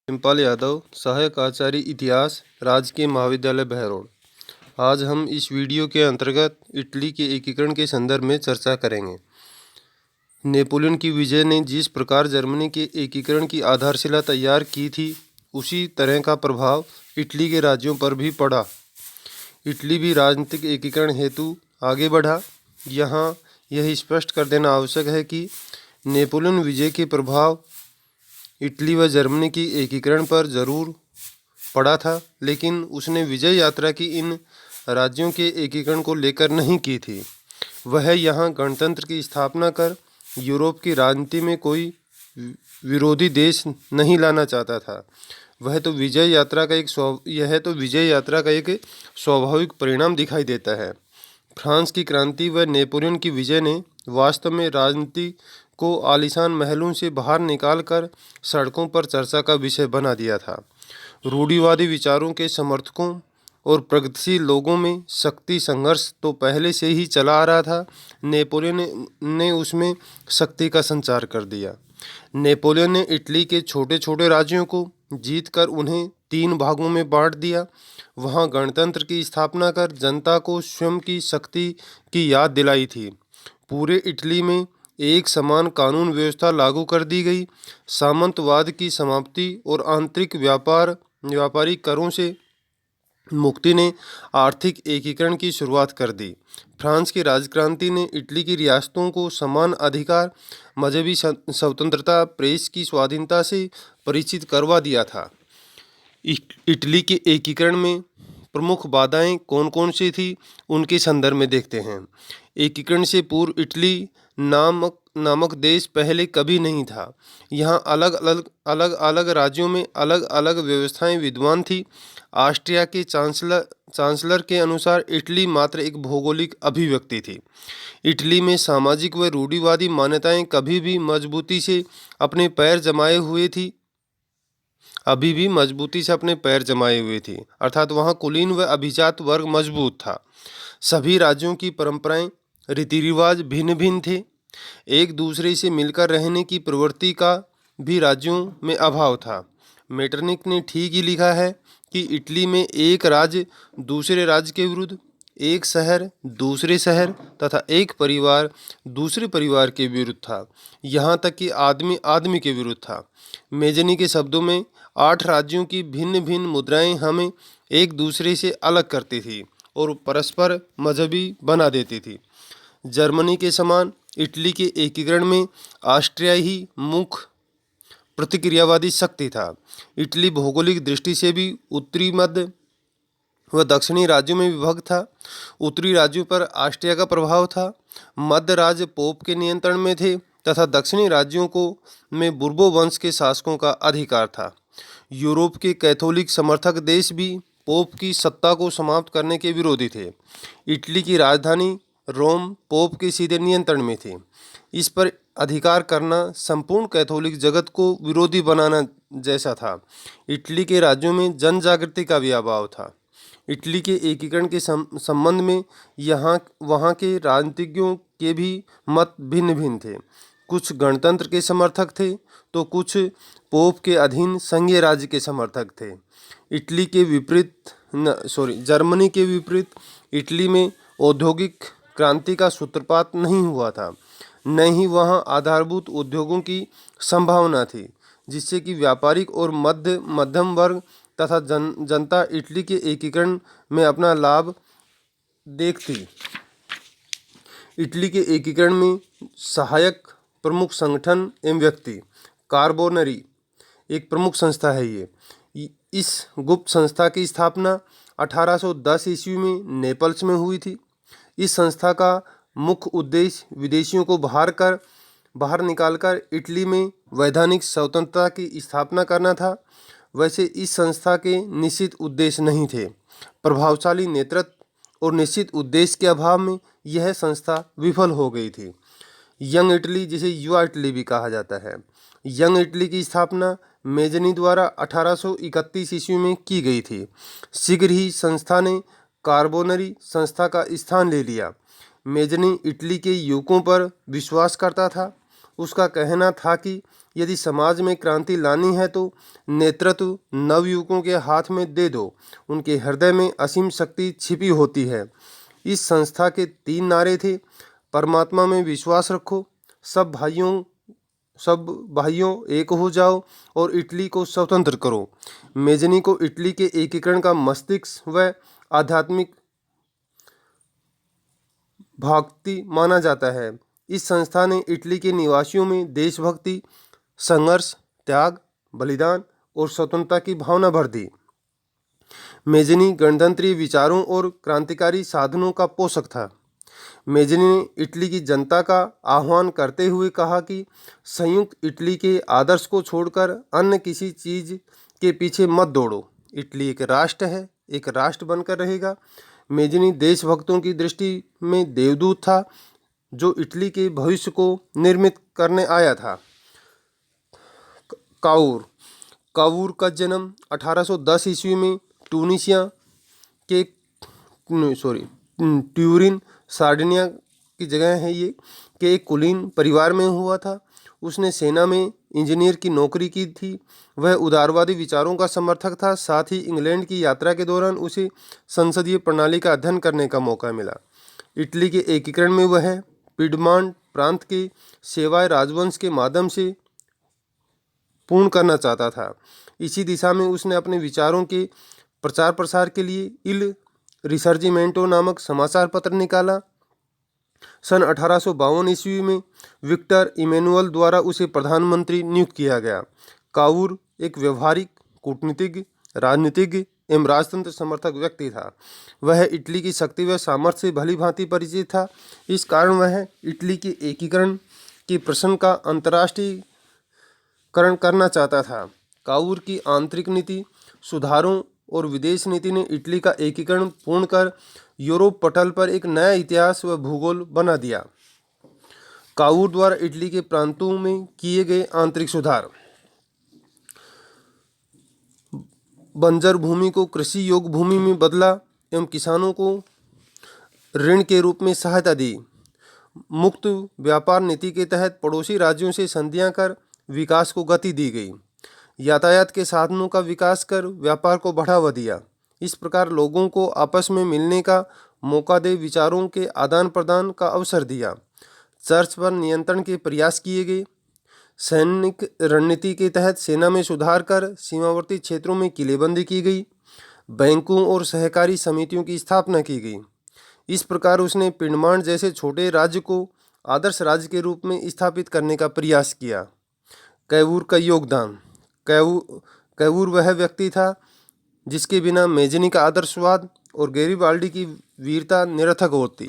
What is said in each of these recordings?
शिवपाल यादव, सहायक आचार्य इतिहास, राजकीय महाविद्यालय बहरौड़। आज हम इस वीडियो के अंतर्गत इटली के एकीकरण के संदर्भ में चर्चा करेंगे। नेपोलियन की विजय ने जिस प्रकार जर्मनी के एकीकरण की आधारशिला तैयार की थी, उसी तरह का प्रभाव इटली के राज्यों पर भी पड़ा। इटली भी राजनीतिक एकीकरण हेतु आगे बढ़ा। यहाँ यह स्पष्ट कर देना आवश्यक है कि नेपोलियन विजय के प्रभाव इटली व जर्मनी की एकीकरण पर जरूर पड़ा था, लेकिन उसने विजय यात्रा की इन राज्यों के एकीकरण को लेकर नहीं की थी। वह यहाँ गणतंत्र की स्थापना कर यूरोप की राजनीति में कोई विरोधी देश नहीं लाना चाहता था। यह तो विजय यात्रा का एक स्वाभाविक परिणाम दिखाई देता है। फ्रांस की क्रांति व नेपोलियन की विजय ने वास्तव में राजनीति को आलीशान महलों से बाहर निकालकर सड़कों पर चर्चा का विषय बना दिया था। रूढ़िवादी विचारों के समर्थकों और प्रगतिशील लोगों में शक्ति संघर्ष तो पहले से ही चला आ रहा था। नेपोलियन ने उसमें शक्ति का संचार कर दिया। नेपोलियन ने इटली के छोटे छोटे राज्यों को जीतकर उन्हें 3 भागों में बांट दिया। वहां गणतंत्र की स्थापना कर जनता को स्वयं की शक्ति की याद दिलाई थी। पूरे इटली में एक समान कानून व्यवस्था लागू कर दी गई। सामंतवाद की समाप्ति और आंतरिक व्यापारी करों से मुक्ति ने आर्थिक एकीकरण की शुरुआत कर दी। फ्रांस की राजक्रांति ने इटली की रियासतों को समान अधिकार, मजहबी स्वतंत्रता, प्रेस की स्वाधीनता से परिचित करवा दिया था। इटली के एकीकरण में प्रमुख बाधाएं कौन कौन सी थी, उनके संदर्भ में देखते हैं। एकीकरण से पूर्व इटली नामक देश पहले कभी नहीं था। यहाँ अलग अलग राज्यों में अलग अलग व्यवस्थाएं विद्यमान थी। ऑस्ट्रिया के चांसलर के अनुसार इटली मात्र एक भौगोलिक अभिव्यक्ति थी। इटली में सामाजिक व रूढ़िवादी मान्यताएं कभी भी मजबूती से अपने पैर जमाए हुए थी। अर्थात वहाँ कुलीन व अभिजात वर्ग मजबूत था। सभी राज्यों की परंपराएं, रीति रिवाज भिन्न भिन्न थे। एक दूसरे से मिलकर रहने की प्रवृत्ति का भी राज्यों में अभाव था। मेटरनिक ने ठीक ही लिखा है कि इटली में एक राज्य दूसरे राज्य के विरुद्ध, एक शहर दूसरे शहर तथा एक परिवार दूसरे परिवार के विरुद्ध था। यहाँ तक कि आदमी आदमी के विरुद्ध था। मेजनी के शब्दों में 8 राज्यों की भिन्न भिन्न मुद्राएं हमें एक दूसरे से अलग करती थी और परस्पर मजहबी बना देती थी। जर्मनी के समान इटली के एकीकरण में ऑस्ट्रिया ही मुख्य प्रतिक्रियावादी शक्ति था। इटली भौगोलिक दृष्टि से भी उत्तरी, मध्य व दक्षिणी राज्यों में विभक्त था। उत्तरी राज्यों पर ऑस्ट्रिया का प्रभाव था। मध्य राज्य पोप के नियंत्रण में थे तथा दक्षिणी राज्यों में बुर्बो वंश के शासकों का अधिकार था। यूरोप के कैथोलिक समर्थक देश भी पोप की सत्ता को समाप्त करने के विरोधी थे। इटली की राजधानी रोम पोप के सीधे नियंत्रण में थी। इस पर अधिकार करना संपूर्ण कैथोलिक जगत को विरोधी बनाना जैसा था। इटली के राज्यों में जन जागृति का भी अभाव था। इटली के एकीकरण के संबंध में वहाँ के राजनीतिज्ञों के भी मत भिन्न भिन्न थे। कुछ गणतंत्र के समर्थक थे तो कुछ पोप के अधीन संघीय राज्य के समर्थक थे। जर्मनी के विपरीत इटली में औद्योगिक क्रांति का सूत्रपात नहीं हुआ था। न ही वहाँ आधारभूत उद्योगों की संभावना थी, जिससे कि व्यापारिक और मध्यम वर्ग तथा जनता इटली के एकीकरण में अपना लाभ देखती। इटली के एकीकरण में सहायक प्रमुख संगठन एवं व्यक्ति, कार्बोनरी एक प्रमुख संस्था है। इस गुप्त संस्था की स्थापना 1810 ईस्वी में नेपल्स में हुई थी। इस संस्था का मुख्य उद्देश्य विदेशियों को बाहर निकालकर इटली में वैधानिक स्वतंत्रता की स्थापना करना था। वैसे इस संस्था के निश्चित उद्देश्य नहीं थे। प्रभावशाली नेतृत्व और निश्चित उद्देश्य के अभाव में यह संस्था विफल हो गई थी। यंग इटली, जिसे युवा इटली भी कहा जाता है, यंग इटली की स्थापना मेजनी द्वारा 1831 ईस्वी में की गई थी। शीघ्र ही संस्था ने कार्बोनरी संस्था का स्थान ले लिया। मेजनी इटली के युवकों पर विश्वास करता था। उसका कहना था कि यदि समाज में क्रांति लानी है तो नेतृत्व नवयुवकों के हाथ में दे दो, उनके हृदय में असीम शक्ति छिपी होती है। इस संस्था के 3 नारे थे: परमात्मा में विश्वास रखो, सब भाइयों एक हो जाओ और इटली को स्वतंत्र करो। मेजनी को इटली के एकीकरण का मस्तिष्क व आध्यात्मिक भक्ति माना जाता है। इस संस्था ने इटली के निवासियों में देशभक्ति, संघर्ष, त्याग, बलिदान और स्वतंत्रता की भावना भर दी। मेजनी गणतंत्रीय विचारों और क्रांतिकारी साधनों का पोषक था। मेजनी ने इटली की जनता का आह्वान करते हुए कहा कि संयुक्त इटली के आदर्श को छोड़कर अन्य किसी चीज़ के पीछे मत दौड़ो। इटली एक राष्ट्र है, एक राष्ट्र बनकर रहेगा। मेजनी देशभक्तों की दृष्टि में देवदूत था, जो इटली के भविष्य को निर्मित करने आया था। काऊर का जन्म 1810 ईस्वी में ट्यूनिशिया के ट्यूरिन, सार्डिनिया की जगह है ये, के एक कुलीन परिवार में हुआ था। उसने सेना में इंजीनियर की नौकरी की थी। वह उदारवादी विचारों का समर्थक था। साथ ही इंग्लैंड की यात्रा के दौरान उसे संसदीय प्रणाली का अध्ययन करने का मौका मिला। इटली के एकीकरण में वह पिडमांट प्रांत के सेवाय राजवंश के माध्यम से पूर्ण करना चाहता था। इसी दिशा में उसने अपने विचारों के प्रचार प्रसार के लिए इल रिसर्जिमेंटो नामक समाचार पत्र निकाला। सन 1852 ईस्वी में विक्टर इमैनुअल द्वारा उसे प्रधानमंत्री नियुक्त किया गया। काऊर एक व्यवहारिक, कूटनीतिज्ञ, राजनीतिज्ञ एवं राजतंत्र समर्थक व्यक्ति था। वह इटली की शक्ति व सामर्थ्य से भली भांति परिचित था। इस कारण वह इटली के एकीकरण के प्रश्न का अंतर्राष्ट्रीयकरण करना चाहता था। काऊर की आंतरिक नीति, सुधारों और विदेश नीति ने इटली का एकीकरण पूर्ण कर यूरोप पटल पर एक नया इतिहास व भूगोल बना दिया। काऊर द्वारा इटली के प्रांतों में किए गए आंतरिक सुधार: बंजर भूमि को कृषि योग्य भूमि में बदला एवं किसानों को ऋण के रूप में सहायता दी। मुक्त व्यापार नीति के तहत पड़ोसी राज्यों से संधियां कर विकास को गति दी गई। यातायात के साधनों का विकास कर व्यापार को बढ़ावा दिया। इस प्रकार लोगों को आपस में मिलने का मौका दे विचारों के आदान प्रदान का अवसर दिया। चर्च पर नियंत्रण के प्रयास किए गए। सैनिक रणनीति के तहत सेना में सुधार कर सीमावर्ती क्षेत्रों में किलेबंदी की गई। बैंकों और सहकारी समितियों की स्थापना की गई। इस प्रकार उसने पिडमांट जैसे छोटे राज्य को आदर्श राज्य के रूप में स्थापित करने का प्रयास किया। कैवूर का योगदान: कैवूर वह व्यक्ति था जिसके बिना मेजनी का आदर्शवाद और गैरिबाल्डी की वीरता निरर्थक होती।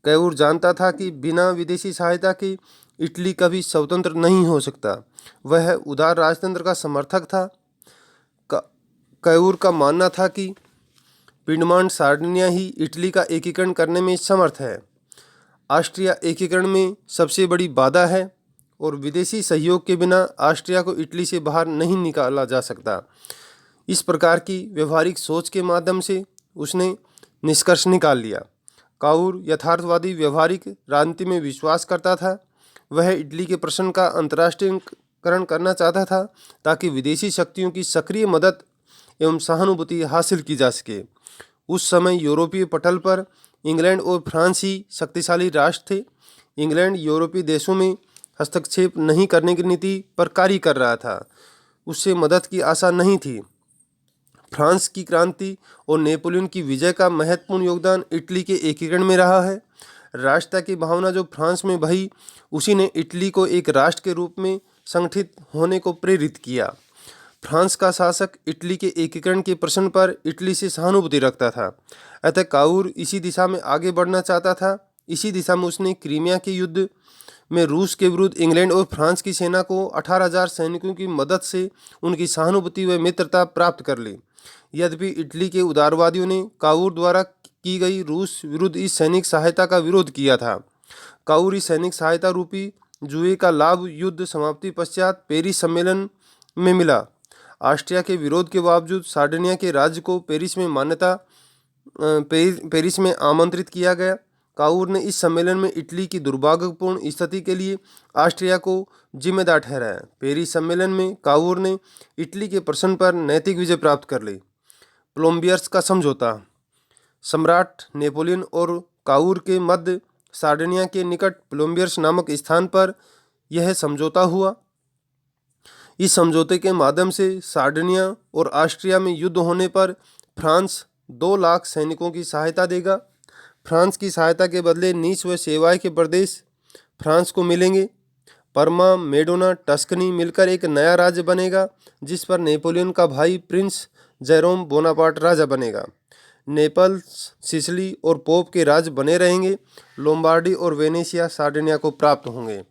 कैवूर जानता था कि बिना विदेशी सहायता के इटली कभी स्वतंत्र नहीं हो सकता। वह उदार राजतंत्र का समर्थक था। कैवूर का मानना था कि पिडमांट सार्डिनिया ही इटली का एकीकरण करने में समर्थ है। ऑस्ट्रिया एकीकरण में सबसे बड़ी बाधा है और विदेशी सहयोग के बिना ऑस्ट्रिया को इटली से बाहर नहीं निकाला जा सकता। इस प्रकार की व्यवहारिक सोच के माध्यम से उसने निष्कर्ष निकाल लिया। काऊर यथार्थवादी व्यवहारिक राजनीति में विश्वास करता था। वह इटली के प्रश्न का अंतर्राष्ट्रीयकरण करना चाहता था ताकि विदेशी शक्तियों की सक्रिय मदद एवं सहानुभूति हासिल की जा सके। उस समय यूरोपीय पटल पर इंग्लैंड और फ्रांस ही शक्तिशाली राष्ट्र थे। इंग्लैंड यूरोपीय देशों में हस्तक्षेप नहीं करने की नीति पर कार्य कर रहा था। उससे मदद की आशा नहीं थी। फ्रांस की क्रांति और नेपोलियन की विजय का महत्वपूर्ण योगदान इटली के एकीकरण में रहा है। राष्ट्रता की भावना जो फ्रांस में बही, उसी ने इटली को एक राष्ट्र के रूप में संगठित होने को प्रेरित किया। फ्रांस का शासक इटली के एकीकरण के प्रश्न पर इटली से सहानुभूति रखता था, अतः काऊर इसी दिशा में आगे बढ़ना चाहता था। इसी दिशा में उसने क्रीमिया के युद्ध में रूस के विरुद्ध इंग्लैंड और फ्रांस की सेना को 18,000 सैनिकों की मदद से उनकी सहानुभूति व मित्रता प्राप्त कर ली। यद्यपि इटली के उदारवादियों ने काऊर द्वारा की गई रूस विरुद्ध इस सैनिक सहायता का विरोध किया था। काऊर इस सैनिक सहायता रूपी जुए का लाभ युद्ध समाप्ति पश्चात पेरिस सम्मेलन में मिला। ऑस्ट्रिया के विरोध के बावजूद सार्डिनिया के राज्य को पेरिस में आमंत्रित किया गया। काऊर ने इस सम्मेलन में इटली की दुर्भाग्यपूर्ण स्थिति के लिए ऑस्ट्रिया को जिम्मेदार ठहराया। पेरिस सम्मेलन में काउर ने इटली के प्रश्न पर नैतिक विजय प्राप्त कर ली। प्लोम्बियर्स का समझौता। सम्राट नेपोलियन और काउर के मध्य सार्डिनिया के निकट प्लोम्बियर्स नामक स्थान पर यह समझौता हुआ। इस समझौते के माध्यम से सार्डिनिया और ऑस्ट्रिया में युद्ध होने पर फ्रांस 2 लाख सैनिकों की सहायता देगा। फ्रांस की सहायता के बदले नीस व सेवाय के प्रदेश फ्रांस को मिलेंगे। परमा, मेडोना, टस्कनी मिलकर एक नया राज्य बनेगा, जिस पर नेपोलियन का भाई प्रिंस जेरोम बोनापार्ट राजा बनेगा। नेपल्स, सिसिली और पोप के राज्य बने रहेंगे। लोम्बार्डी और वेनेशिया सार्डिनिया को प्राप्त होंगे।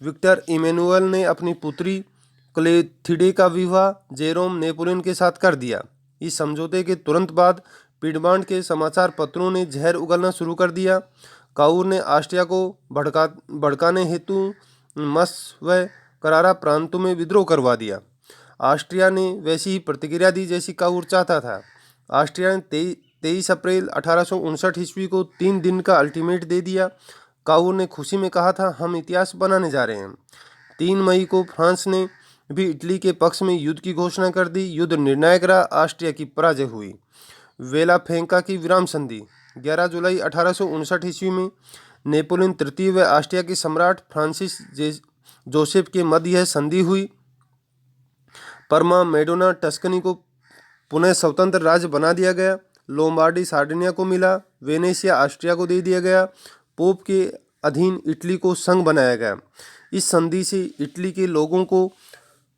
विक्टर इमैनुअल ने अपनी पुत्री क्लेथिडे का विवाह जेरोम नेपोलियन के साथ कर दिया। इस समझौते के तुरंत बाद पिडमांट के समाचार पत्रों ने जहर उगलना शुरू कर दिया। काउर ने ऑस्ट्रिया को भड़काने हेतु मस व करारा प्रांतों में विद्रोह करवा दिया। ऑस्ट्रिया ने वैसी ही प्रतिक्रिया दी जैसी काउर चाहता था। ऑस्ट्रिया ने 23 अप्रैल 1859 ईस्वी को 3 दिन का अल्टीमेट दे दिया। काउर ने खुशी में कहा था, हम इतिहास बनाने जा रहे हैं। 3 मई को फ्रांस ने भी इटली के पक्ष में युद्ध की घोषणा कर दी। युद्ध निर्णायक रहा। ऑस्ट्रिया की पराजय हुई। वेला फेंका की विराम संधि। 11 जुलाई 1859 ईस्वी में नेपोलियन तृतीय व ऑस्ट्रिया के सम्राट फ्रांसिस जोसेफ के मध्य यह संधि हुई। परमा, मेडोना, टस्कनी को पुनः स्वतंत्र राज्य बना दिया गया। लोम्बार्डी सार्डिनिया को मिला। वेनेशिया ऑस्ट्रिया को दे दिया गया। पोप के अधीन इटली को संघ बनाया गया। इस संधि से इटली के लोगों को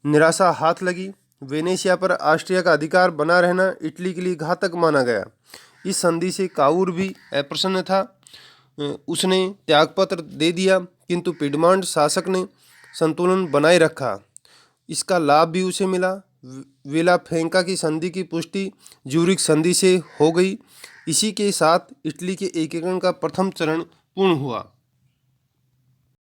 निराशा हाथ लगी। वेनेशिया पर ऑस्ट्रिया का अधिकार बना रहना इटली के लिए घातक माना गया। इस संधि से काउर भी अप्रसन्न था। उसने त्यागपत्र दे दिया, किंतु पिडमांट शासक ने संतुलन बनाए रखा। इसका लाभ भी उसे मिला। वेला फेंका की संधि की पुष्टि ज्यूरिख संधि से हो गई। इसी के साथ इटली के एकीकरण का प्रथम चरण पूर्ण हुआ।